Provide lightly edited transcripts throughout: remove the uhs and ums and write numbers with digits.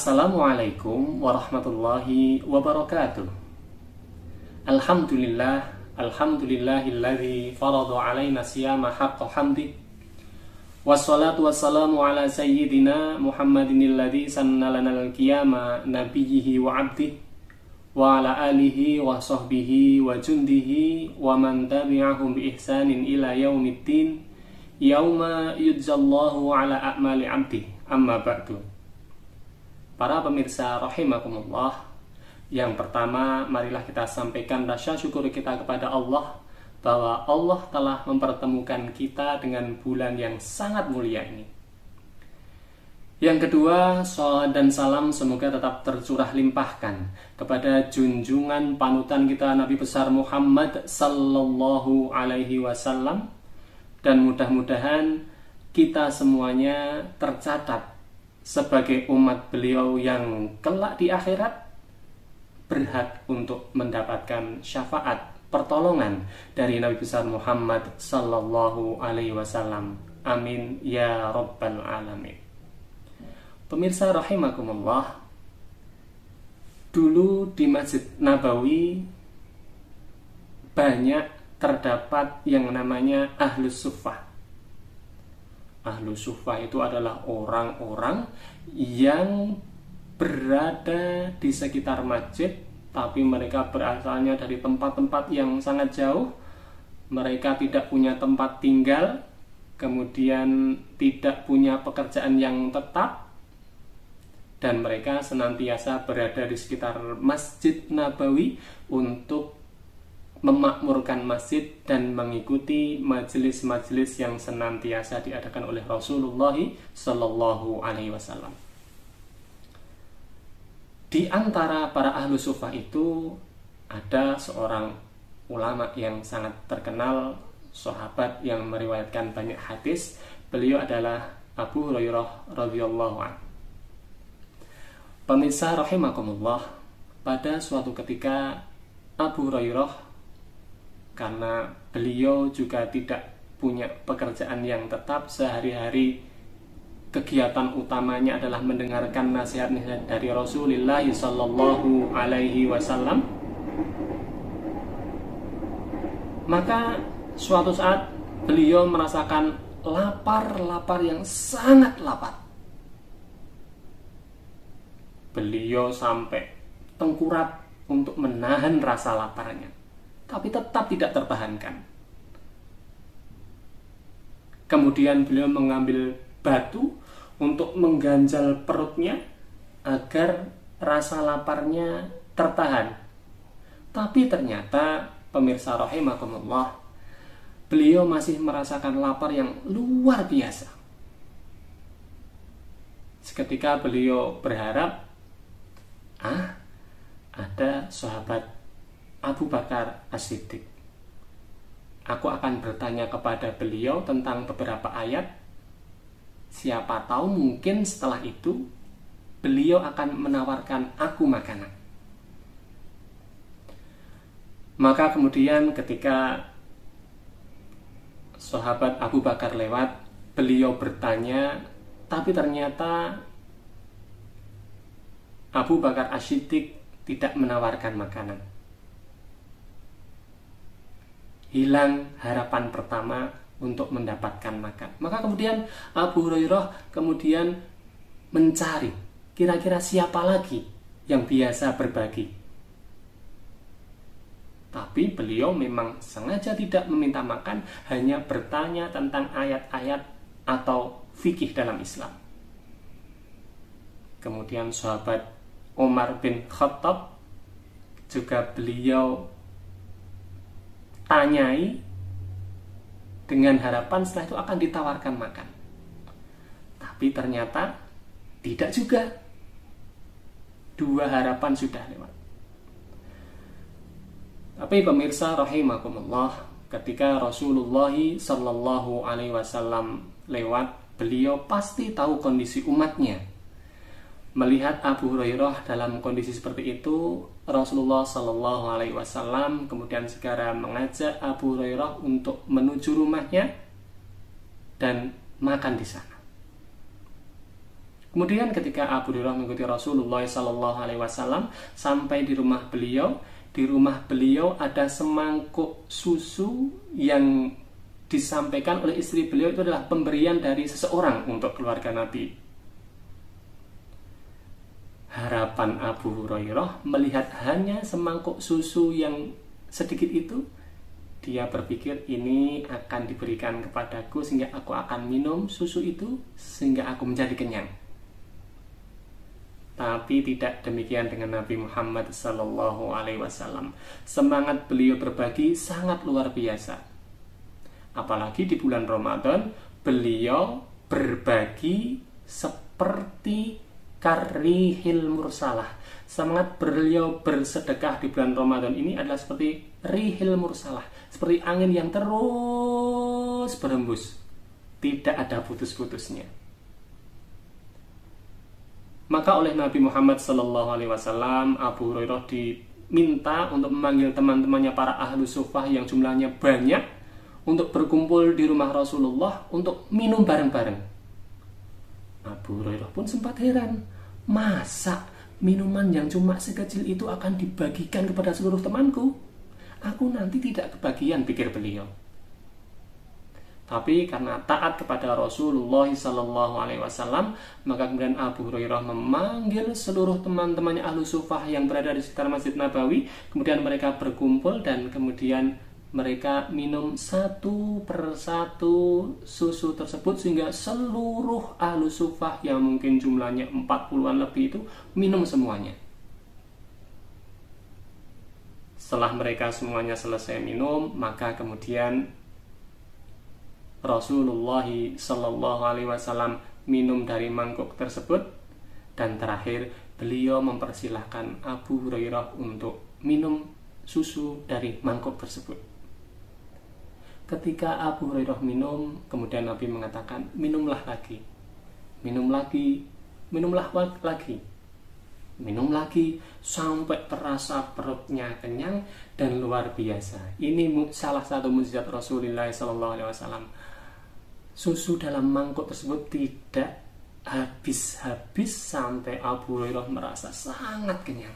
Assalamualaikum warahmatullahi wabarakatuh. Alhamdulillahilladzi farada alaina siyama haqqa hamdi. Wassalatu wassalamu ala sayyidina Muhammadin alladzi sanna lanal qiyama nabiyhi wa abdihi wa ala alihi wa sahbihi wa jundihi wa man tabi'ahum bi ihsanin ila yaumiddin yauma yujzallahu ala a'mali abdi. Amma ba'du. Para pemirsa rahimakumullah, yang pertama marilah kita sampaikan rasa syukur kita kepada Allah bahwa Allah telah mempertemukan kita dengan bulan yang sangat mulia ini. Yang kedua, shalawat dan salam semoga tetap tercurah limpahkan kepada junjungan panutan kita Nabi besar Muhammad sallallahu alaihi wasallam, dan mudah-mudahan kita semuanya tercatat sebagai umat beliau yang kelak di akhirat berhak untuk mendapatkan syafaat pertolongan dari Nabi besar Muhammad sallallahu alaihi wasallam. Amin ya rabbal alamin. Pemirsa rahimakumullah, dulu di Masjid Nabawi banyak terdapat yang namanya Ahlus Suffah. Ahlus Suffah itu adalah orang-orang yang berada di sekitar masjid, tapi mereka berasalnya dari tempat-tempat yang sangat jauh. Mereka tidak punya tempat tinggal, kemudian tidak punya pekerjaan yang tetap, dan mereka senantiasa berada di sekitar Masjid Nabawi untuk memakmurkan masjid dan mengikuti majelis-majelis yang senantiasa diadakan oleh Rasulullah Sallallahu Alaihi Wasallam. Di antara para ahlu suffah itu ada seorang ulama yang sangat terkenal, sahabat yang meriwayatkan banyak hadis. Beliau adalah Abu Hurairah radhiyallahu anhu. Pemirsa rahimakumullah, pada suatu ketika Abu Hurairah, karena beliau juga tidak punya pekerjaan yang tetap, sehari-hari kegiatan utamanya adalah mendengarkan nasihat-nasihat dari Rasulullah sallallahu alaihi wasallam. Maka suatu saat beliau merasakan lapar yang sangat lapar. Beliau sampai tengkurap untuk menahan rasa laparnya, tapi tetap tidak tertahankan. Kemudian beliau mengambil batu untuk mengganjal perutnya agar rasa laparnya tertahan. Tapi ternyata, pemirsa rahimakumullah, beliau masih merasakan lapar yang luar biasa. Seketika beliau berharap, ada sahabat Abu Bakar As-Siddiq. Aku akan bertanya kepada beliau tentang beberapa ayat. Siapa tahu mungkin setelah itu beliau akan menawarkan aku makanan. Maka kemudian ketika sahabat Abu Bakar lewat, beliau bertanya, tapi ternyata Abu Bakar As-Siddiq tidak menawarkan makanan. Hilang harapan pertama untuk mendapatkan makan. Maka kemudian Abu Hurairah kemudian mencari kira-kira siapa lagi yang biasa berbagi. Tapi beliau memang sengaja tidak meminta makan, hanya bertanya tentang ayat-ayat atau fikih dalam Islam. Kemudian sahabat Umar bin Khattab juga beliau tanyai dengan harapan setelah itu akan ditawarkan makan. Tapi ternyata tidak juga. Dua harapan sudah lewat. Tapi pemirsa rahimakumullah, ketika Rasulullah sallallahu alaihi wasallam lewat, beliau pasti tahu kondisi umatnya. Melihat Abu Hurairah dalam kondisi seperti itu, Rasulullah sallallahu alaihi wasallam kemudian segera mengajak Abu Hurairah untuk menuju rumahnya dan makan di sana. Kemudian ketika Abu Hurairah mengikuti Rasulullah SAW sampai di rumah beliau ada semangkuk susu yang disampaikan oleh istri beliau, itu adalah pemberian dari seseorang untuk keluarga Nabi. Harapan Abu Hurairah melihat hanya semangkuk susu yang sedikit itu, dia berpikir ini akan diberikan kepadaku sehingga aku akan minum susu itu sehingga aku menjadi kenyang. Tapi tidak demikian dengan Nabi Muhammad SAW. Semangat beliau berbagi sangat luar biasa. Apalagi di bulan Ramadan, beliau berbagi seperti karihil mursalah. Semangat beliau bersedekah di bulan Ramadan ini adalah seperti rihil mursalah, seperti angin yang terus berhembus, tidak ada putus-putusnya. Maka oleh Nabi Muhammad SAW, Abu Hurairah diminta untuk memanggil teman-temannya para ahlu sufah yang jumlahnya banyak untuk berkumpul di rumah Rasulullah untuk minum bareng-bareng. Abu Hurairah pun sempat heran, masa minuman yang cuma sekecil itu akan dibagikan kepada seluruh temanku? Aku nanti tidak kebagian, pikir beliau. Tapi karena taat kepada Rasulullah SAW, maka kemudian Abu Hurairah memanggil seluruh teman-temannya ahlu sufah yang berada di sekitar Masjid Nabawi. Kemudian mereka berkumpul dan kemudian mereka minum satu persatu susu tersebut, sehingga seluruh ahlu sufah yang mungkin jumlahnya 40-an lebih itu minum semuanya. Setelah mereka semuanya selesai minum, maka kemudian Rasulullah SAW minum dari mangkuk tersebut, dan terakhir beliau mempersilahkan Abu Hurairah untuk minum susu dari mangkuk tersebut. Ketika Abu Hurairah minum, kemudian Nabi mengatakan, minumlah lagi, minum lagi, minumlah lagi, minum lagi, sampai terasa perutnya kenyang dan luar biasa. Ini salah satu mukjizat Rasulullah SAW. Susu dalam mangkuk tersebut tidak habis-habis sampai Abu Hurairah merasa sangat kenyang.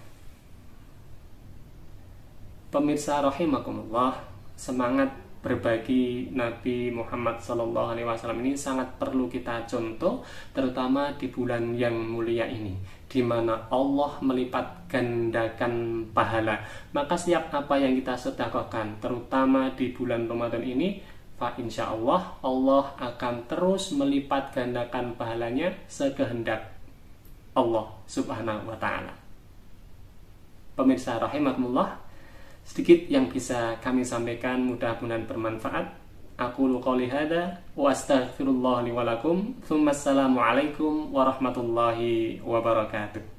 Pemirsa rahimakumullah, semangat berbagi Nabi Muhammad SAW ini sangat perlu kita contoh, terutama di bulan yang mulia ini, di mana Allah melipat gandakan pahala. Maka setiap apa yang kita sedekahkan, terutama di bulan Ramadan ini, fa insya Allah akan terus melipat gandakan pahalanya sekehendak Allah Subhanahu wa ta'ala. Pemirsa rahimakumullah, sedikit yang bisa kami sampaikan, mudah-mudahan bermanfaat. Aqulu qouli hadza wa astaghfirullah li wa lakum. Tsumma assalamu alaikum warahmatullahi wabarakatuh.